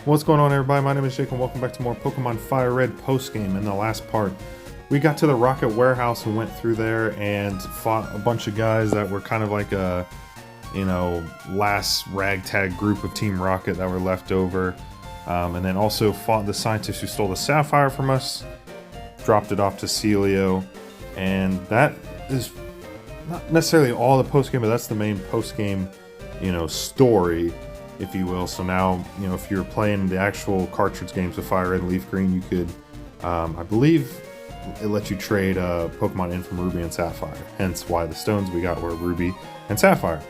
What's going on, everybody? My name is Jake and welcome back to more Pokemon Fire Red post-game. In the last part, we got to the Rocket Warehouse and went through there and fought a bunch of guys that were kind of like a, last ragtag group of Team Rocket that were left over. And then also fought the scientist who stole the Sapphire from us, dropped it off to Celio, and that is not necessarily all the post-game, but that's the main post-game, story, if you will. So now, if you're playing the actual cartridge games with Fire Red and Leaf Green, you could, I believe, it lets you trade Pokemon in from Ruby and Sapphire. Hence why the stones we got were Ruby and Sapphire.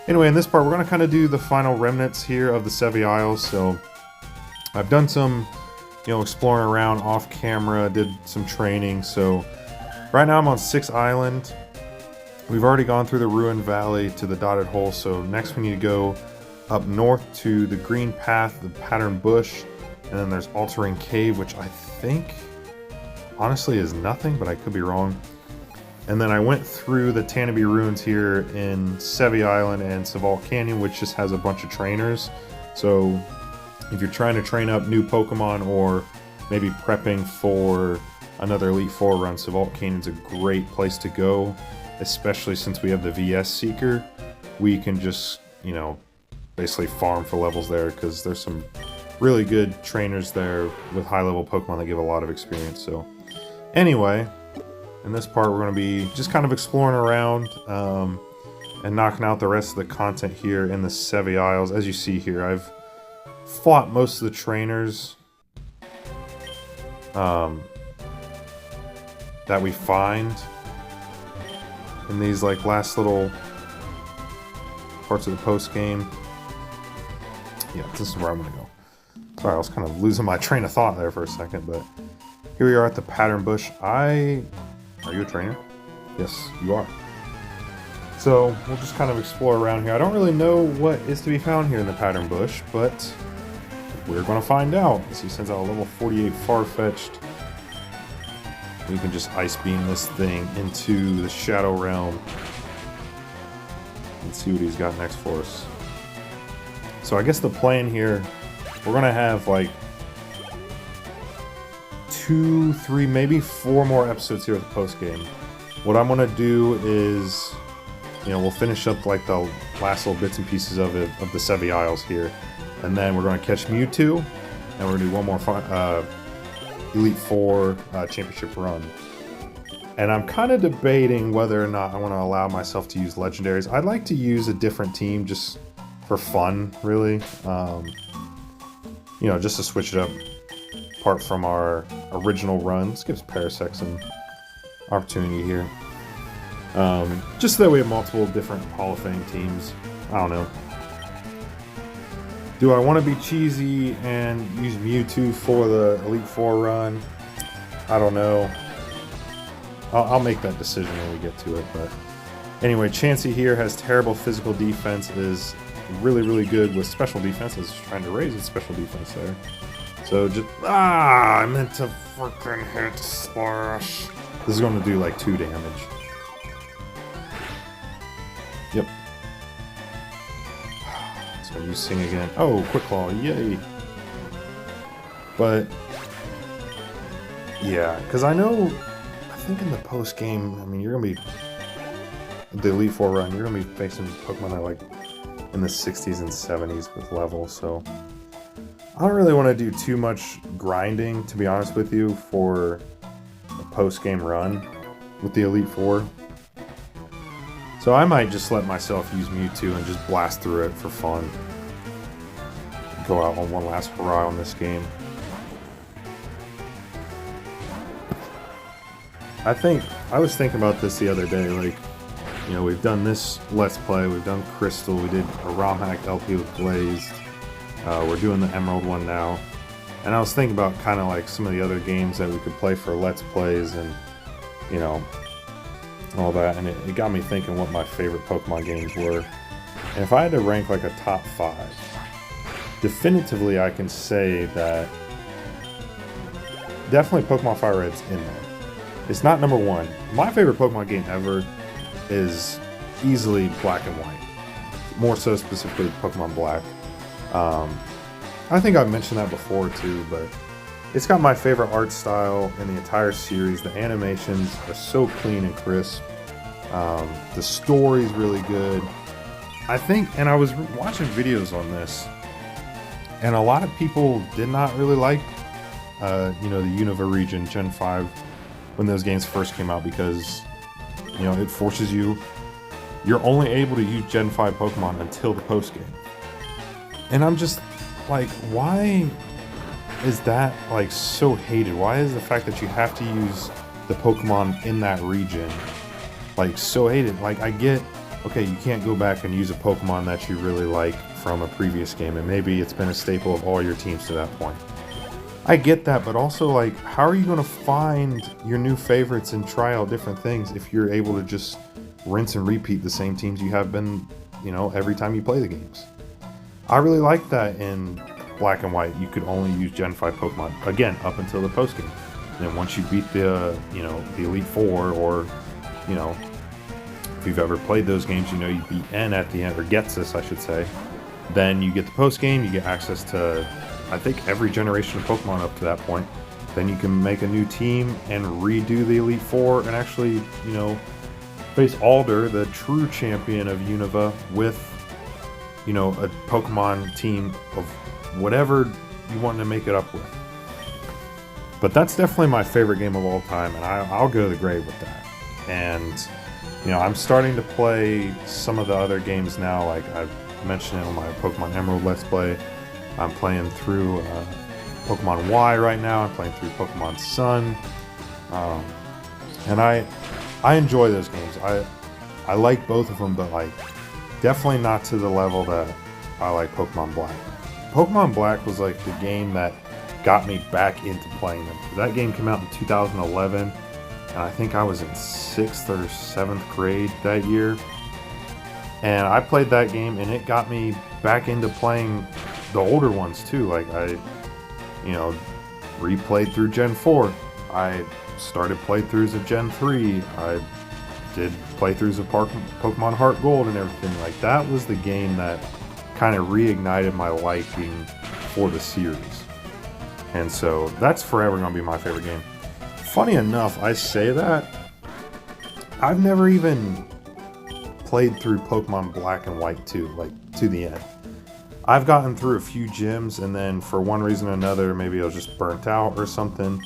Anyway, in this part, we're going to kind of do the final remnants here of the Sevi Isles. So I've done some, exploring around off camera, did some training. So right now I'm on 6th Island. We've already gone through the Ruined Valley to the Dotted Hole. So next we need to go up north to the Green Path, the Pattern Bush, and then there's Altering Cave, which I think honestly is nothing, but I could be wrong. And then I went through the Tanabe Ruins here in Sevi Island and Savault Canyon, which just has a bunch of trainers. So if you're trying to train up new Pokemon or maybe prepping for another Elite Four run, Savault Canyon's a great place to go, especially since we have the VS Seeker. We can just, basically farm for levels there because there's some really good trainers there with high level Pokemon that give a lot of experience. So anyway, in this part we're going to be just kind of exploring around and knocking out the rest of the content here in the Sevi Isles. As you see here, I've fought most of the trainers that we find in these last little parts of the post game. Yeah, this is where I'm going to go. Sorry, I was kind of losing my train of thought there for a second, but here we are at the Pattern Bush. Are you a trainer? Yes, you are. So we'll just kind of explore around here. I don't really know what is to be found here in the Pattern Bush, but we're going to find out. So he sends out a level 48 Farfetch'd. We can just Ice Beam this thing into the Shadow Realm and see what he's got next for us. So I guess the plan here, we're going to have 2, 3, maybe 4 more episodes here at the post game. What I'm going to do is, we'll finish up the last little bits and pieces of the Sevi Isles here, and then we're going to catch Mewtwo, and we're going to do one more Elite Four championship run. And I'm kind of debating whether or not I want to allow myself to use legendaries. I'd like to use a different team just for fun, really. Just to switch it up apart from our original run. This gives Parasect some opportunity here. Just so that we have multiple different Hall of Fame teams. I don't know. Do I want to be cheesy and use Mewtwo for the Elite Four run? I don't know. I'll make that decision when we get to it. But anyway, Chansey here has terrible physical defense, is really, really good with special defense. I was trying to raise its special defense there. So just, I meant to freaking hit Splash. This is going to do 2 damage. Yep. So you sing again. Oh, Quick Claw, yay. But, yeah, because I think in the post game, you're going to be, the Elite Four run, you're going to be facing Pokemon that in the 60s and 70s with levels, so I don't really want to do too much grinding, to be honest with you, for a post-game run with the Elite Four. So I might just let myself use Mewtwo and just blast through it for fun. Go out on one last hurrah on this game. I was thinking about this the other day, we've done this Let's Play, we've done Crystal, we did a ROM hack LP with Glazed, we're doing the Emerald one now, and I was thinking about kind of some of the other games that we could play for Let's Plays and, all that, and it got me thinking what my favorite Pokemon games were. And if I had to rank a top 5, definitively I can say that definitely Pokemon Fire Red's in there. It's not number 1. My favorite Pokemon game ever is easily Black and White. More so specifically Pokemon Black. I think I've mentioned that before too, but it's got my favorite art style in the entire series. The animations are so clean and crisp. The story's really good. I think, and I was watching videos on this, and a lot of people did not really like, the Unova region Gen 5 when those games first came out because, it forces you're only able to use Gen 5 Pokemon until the post game. And I'm just like, why is that like so hated? Why is the fact that you have to use the Pokemon in that region like so hated? Like, I get, okay, you can't go back and use a Pokemon that you really like from a previous game, and maybe it's been a staple of all your teams to that point. I get that, but also, like, how are you going to find your new favorites and try out different things if you're able to just rinse and repeat the same teams you have been, every time you play the games? I really like that in Black and White. You could only use Gen 5 Pokemon, again, up until the post game. And then once you beat the Elite Four, or, if you've ever played those games, you beat N at the end, or Getsus, I should say. Then you get the post game, you get access to, I think, every generation of Pokemon up to that point. Then you can make a new team and redo the Elite Four and actually, face Alder, the true champion of Unova, with, a Pokemon team of whatever you want to make it up with. But that's definitely my favorite game of all time, and I'll go to the grave with that. And, I'm starting to play some of the other games now, like I've mentioned it on my Pokemon Emerald Let's Play. I'm playing through Pokemon Y right now. I'm playing through Pokemon Sun. And I enjoy those games. I like both of them, but like definitely not to the level that I like Pokemon Black. Pokemon Black was like the game that got me back into playing them. That game came out in 2011, and I think I was in 6th or 7th grade that year. And I played that game, and it got me back into playing the older ones too. Like I, replayed through Gen 4. I started playthroughs of Gen 3. I did playthroughs of Pokemon Heart Gold and everything. Like, that was the game that kind of reignited my liking for the series. And so that's forever going to be my favorite game. Funny enough, I say that, I've never even played through Pokemon Black and White 2, like, to the end. I've gotten through a few gyms, and then for one reason or another, maybe I was just burnt out or something,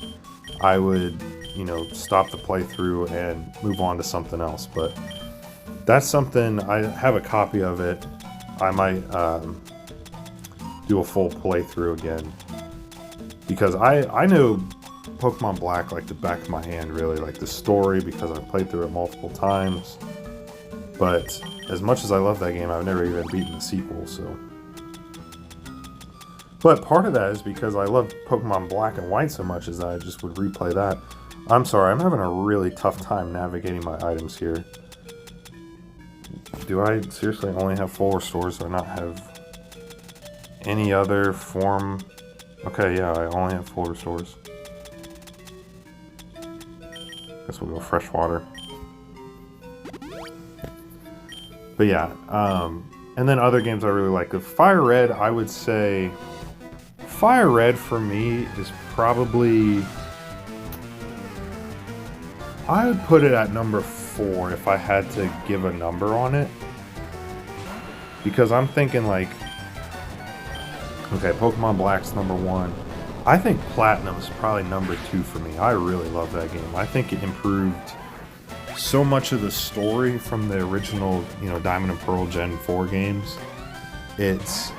I would, stop the playthrough and move on to something else. But that's something, I have a copy of it. I might do a full playthrough again, because I know Pokemon Black like the back of my hand, really, like the story, because I've played through it multiple times. But as much as I love that game, I've never even beaten the sequel, so. But part of that is because I love Pokemon Black and White so much, as I just would replay that. I'm sorry, I'm having a really tough time navigating my items here. Do I seriously only have full restores? Do I not have any other form? Okay, yeah, I only have full restores. Guess we'll go freshwater. But yeah, and then other games I really like. With Fire Red, I would say Fire Red for me is probably, I would put it at number 4 if I had to give a number on it. Because I'm thinking like, okay, Pokemon Black's number 1. I think Platinum is probably number 2 for me. I really love that game. I think it improved so much of the story from the original, Diamond and Pearl Gen 4 games. It's,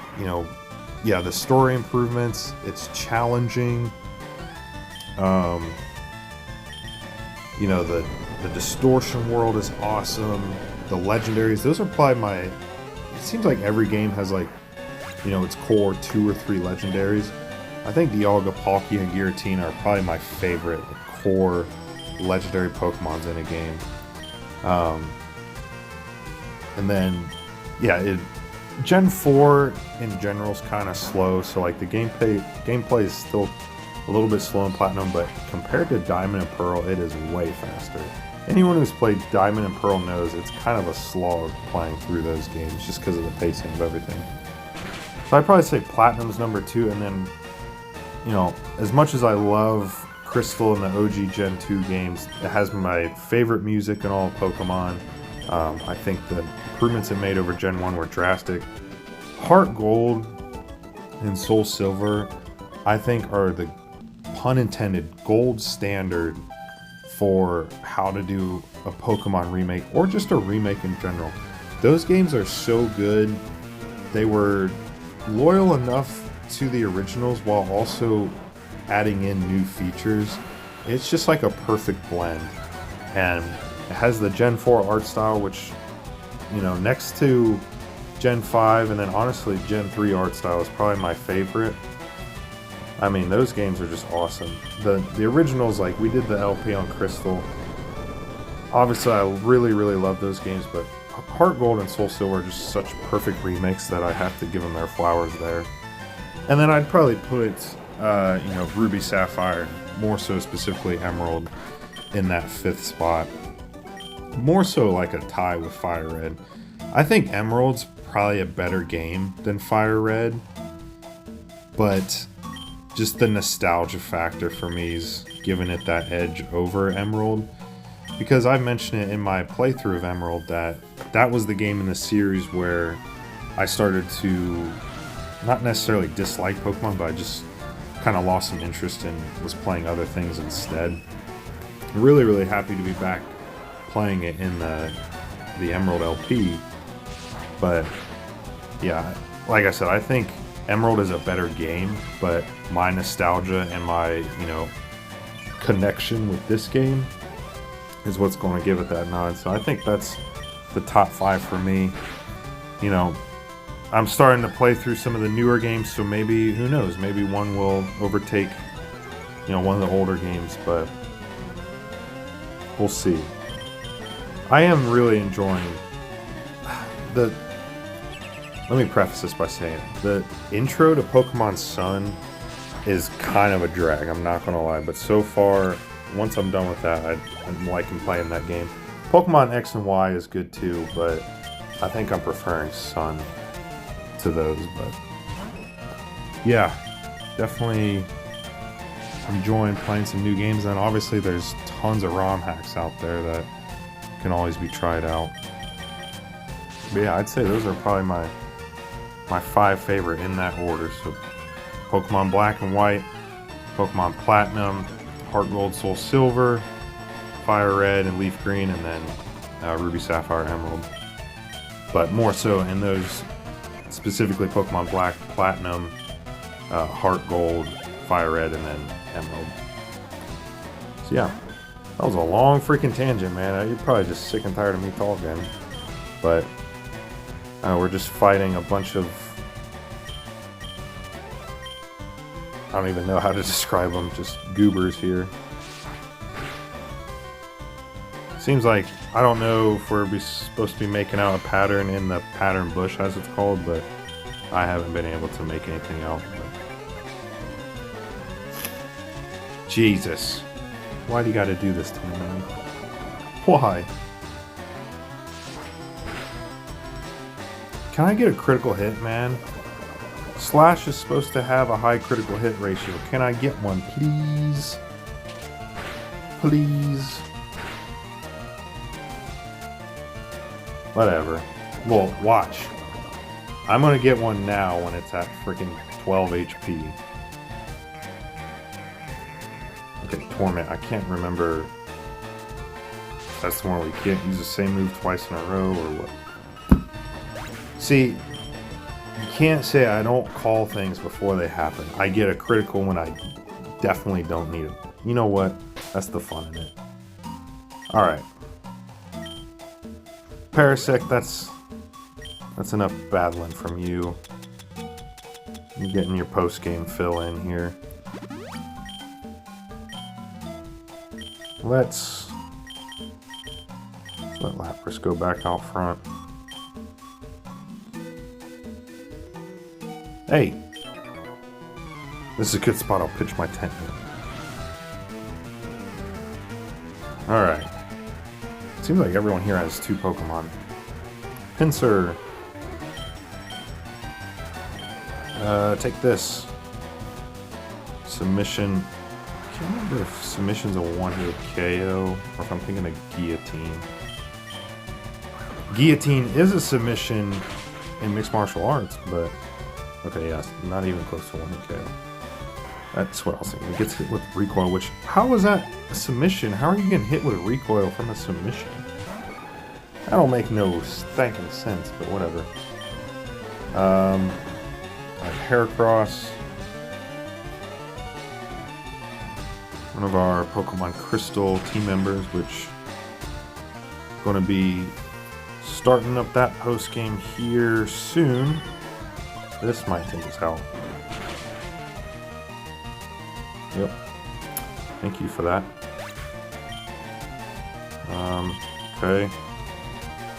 yeah, the story improvements, it's challenging. The distortion world is awesome. The legendaries, those are probably my, it seems like every game has like, its core 2 or 3 legendaries. I think Dialga, Palkia, and Giratina are probably my favorite core legendary Pokemons in a game. And then, yeah, Gen 4 in general is kind of slow, so like the gameplay is still a little bit slow in Platinum, but compared to Diamond and Pearl, it is way faster. Anyone who's played Diamond and Pearl knows it's kind of a slog playing through those games just because of the pacing of everything. So I'd probably say Platinum's number 2, and then, you know, as much as I love Crystal and the OG Gen 2 games, it has my favorite music in all of Pokemon. I think the improvements it made over Gen 1 were drastic. Heart Gold and Soul Silver, I think, are the, pun intended, gold standard for how to do a Pokemon remake, or just a remake in general. Those games are so good. They were loyal enough to the originals while also adding in new features. It's just like a perfect blend. And it has the Gen 4 art style, which, you know, next to Gen 5 and then honestly Gen 3 art style is probably my favorite. I mean, those games are just awesome. The originals, like, we did the LP on Crystal. Obviously, I really, really love those games, but Heart Gold and Soul Silver are just such perfect remakes that I have to give them their flowers there. And then I'd probably put, you know, Ruby Sapphire, more so specifically Emerald, in that 5th spot. More so like a tie with Fire Red. I think Emerald's probably a better game than Fire Red, but just the nostalgia factor for me is giving it that edge over Emerald. Because I mentioned it in my playthrough of Emerald that that was the game in the series where I started to not necessarily dislike Pokemon, but I just kind of lost some interest and was playing other things instead. Really, really happy to be back playing it in the Emerald LP. But yeah, like I said, I think Emerald is a better game, but my nostalgia and my, you know, connection with this game is what's going to give it that nod. So I think that's the top 5 for me. You know, I'm starting to play through some of the newer games, so maybe, who knows, maybe one will overtake, you know, one of the older games, but we'll see. I am really enjoying let me preface this by saying, the intro to Pokemon Sun is kind of a drag, I'm not gonna lie, but so far, once I'm done with that, I'm liking playing that game. Pokemon X and Y is good too, but I think I'm preferring Sun to those, but yeah, definitely enjoying playing some new games, and obviously there's tons of ROM hacks out there that can always be tried out. But yeah, I'd say those are probably my 5 favorite in that order. So Pokemon Black and White, Pokemon Platinum, Heart Gold, Soul Silver, Fire Red and Leaf Green, and then Ruby Sapphire Emerald. But more so in those, specifically Pokemon Black, Platinum, Heart Gold, Fire Red, and then Emerald. So yeah, that was a long freaking tangent, man. You're probably just sick and tired of me talking. But we're just fighting a bunch of, I don't even know how to describe them, just goobers here. Seems like, I don't know if we're supposed to be making out a pattern in the pattern bush, as it's called, but I haven't been able to make anything out. But Jesus. Why do you gotta do this to me, man? Why? Can I get a critical hit, man? Slash is supposed to have a high critical hit ratio. Can I get one, please? Please? Whatever. Well, watch. I'm gonna get one now when it's at freaking 12 HP. Okay, Torment. I can't remember if that's the one where we can't use the same move twice in a row or what. See, you can't say I don't call things before they happen. I get a critical when I definitely don't need it. You know what? That's the fun in it. Alright. Parasect, that's enough battling from you. You're getting your post-game fill in here. Let's let Lapras go back out front. Hey! This is a good spot, I'll pitch my tent in. Alright. Seems like everyone here has 2 Pokemon. Pinsir. Take this. Submission. I can't remember if submission's a one-hit KO or if I'm thinking of guillotine. Guillotine is a submission in mixed martial arts, but okay, yes, not even close to one-hit KO. That's what I was thinking. It gets hit with recoil, which, how is that a submission? How are you getting hit with a recoil from a submission? That don't make no stinking sense, but whatever. Heracross. One of our Pokemon Crystal team members, which going to be starting up that post game here soon. This might take us out. Yep. Thank you for that. Okay.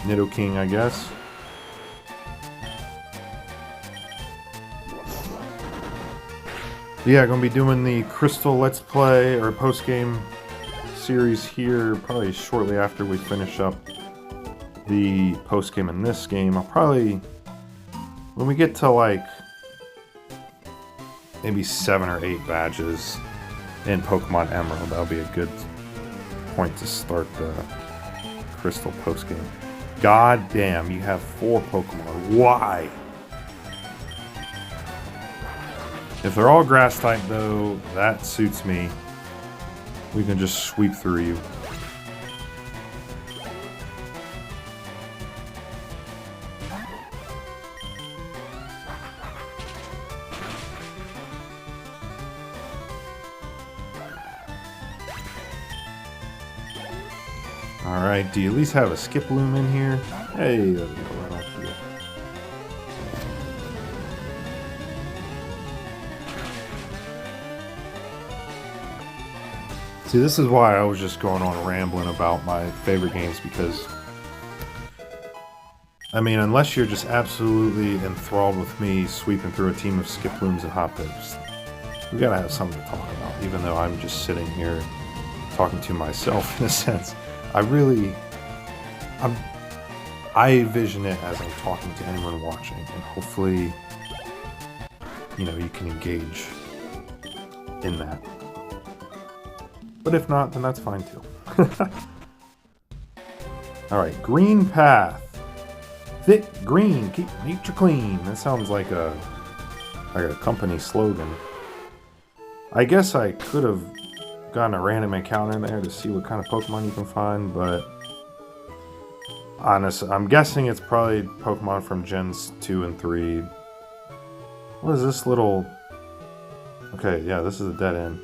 Nidoking, I guess. Yeah, gonna be doing the Crystal Let's Play or post-game series here probably shortly after we finish up the post-game in this game. I'll probably, when we get to like maybe 7 or 8 badges in Pokemon Emerald, that'll be a good point to start the Crystal post-game. God damn, you have 4 Pokemon. Why? If they're all grass type though, that suits me. We can just sweep through you. Alright, do you at least have a Skiploom in here? Hey, there we go, right off here. See, this is why I was just going on rambling about my favorite games, because I mean, unless you're just absolutely enthralled with me sweeping through a team of Skiplooms and Hoppips, we gotta have something to talk about, even though I'm just sitting here talking to myself in a sense. I envision it as I'm talking to anyone watching, and hopefully, you know, you can engage in that. But if not, then that's fine too. Alright, green path. Thick green, keep nature clean. That sounds like a company slogan. I guess I could have gotten a random encounter in there to see what kind of Pokemon you can find, but honestly, I'm guessing it's probably Pokemon from Gens 2 and 3. What is this little... Okay, yeah, this is a dead end.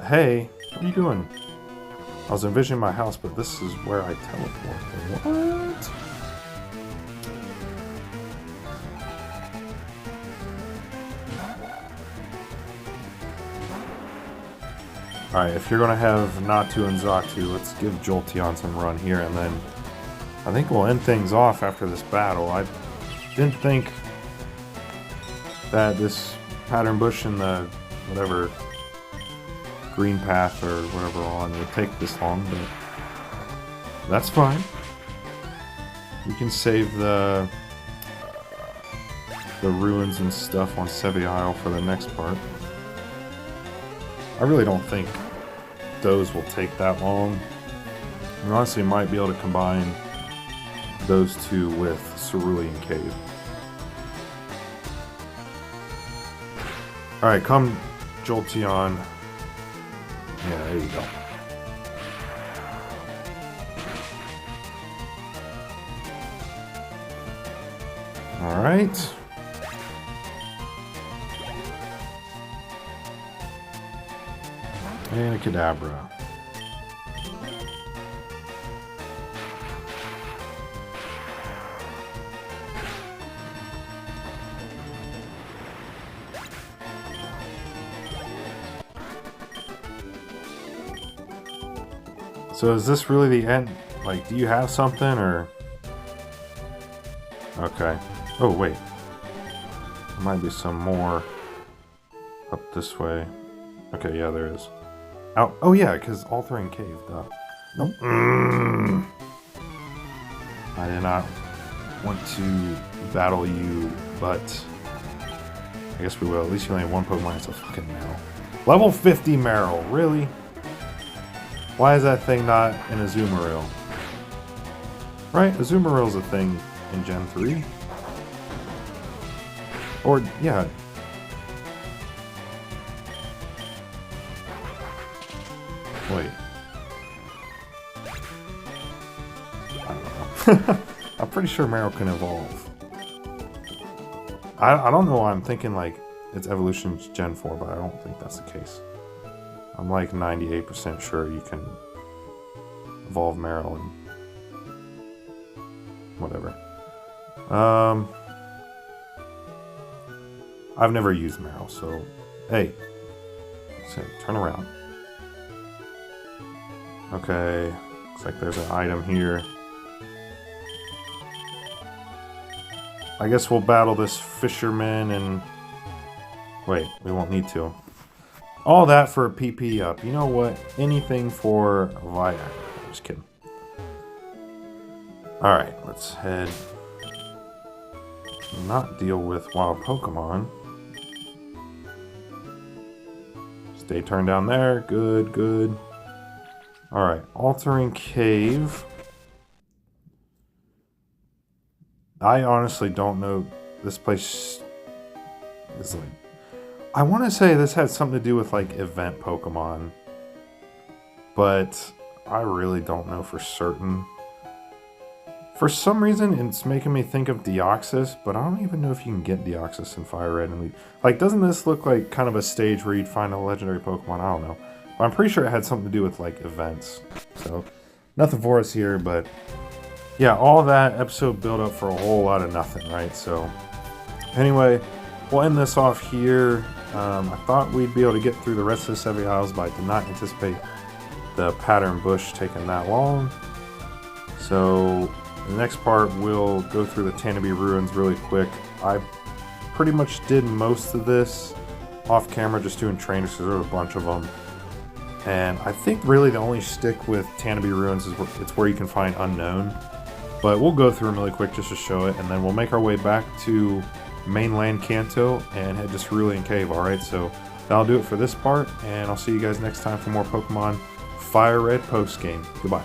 Hey, what are you doing? I was envisioning my house, but this is where I teleport. What? Alright, if you're going to have Natu and Xatu, let's give Jolteon some run here, and then I think we'll end things off after this battle. I didn't think that this pattern bush and the whatever green path or whatever we're on would take this long, but that's fine. We can save the ruins and stuff on Sevi Isle for the next part. I really don't think those will take that long. We honestly might be able to combine those two with Cerulean Cave. Alright, come Jolteon. Yeah, there you go. Alright. And a Kadabra. So is this really the end? Like, do you have something, or... Okay. Oh, wait. There might be some more up this way. Okay, yeah, there is. Oh, oh yeah, because Altering Cave, duh. Nope. I did not want to battle you, but I guess we will. At least you only have one Pokemon. It's a fucking Meryl. Level 50 Meryl. Really? Why is that thing not in Azumarill? Right? Azumarill's a thing in Gen 3. Or, yeah. Wait. I don't know. I'm pretty sure Meryl can evolve. I don't know why I'm thinking like its evolution's Gen 4, but I don't think that's the case. I'm like 98% sure you can evolve Meryl and whatever. I've never used Meryl, so hey, so turn around. Okay, looks like there's an item here. I guess we'll battle this fisherman and... Wait, we won't need to. All that for a PP up. You know what? Anything for Viagra. I'm just kidding. Alright, let's head... Not deal with wild Pokemon. Stay turned down there. Good, good. Alright, Altering Cave. I honestly don't know. This place is like... I want to say this had something to do with like event Pokemon. But I really don't know for certain. For some reason, it's making me think of Deoxys, but I don't even know if you can get Deoxys in Fire Red and Leaf. Like, doesn't this look like kind of a stage where you'd find a legendary Pokemon? I don't know. But I'm pretty sure it had something to do with like events. So, nothing for us here, but... Yeah, all that episode built up for a whole lot of nothing, right? So, anyway, we'll end this off here. I thought we'd be able to get through the rest of the 70 Isles, but I did not anticipate the pattern bush taking that long. So, in the next part, we'll go through the Tanabe Ruins really quick. I pretty much did most of this off camera, just doing trainers, because there were a bunch of them. And I think really the only stick with Tanabe Ruins is it's where you can find Unknown. But we'll go through them really quick just to show it, and then we'll make our way back to mainland Kanto and head to Cerulean Cave, alright? So that'll do it for this part, and I'll see you guys next time for more Pokemon Fire Red post-game. Goodbye.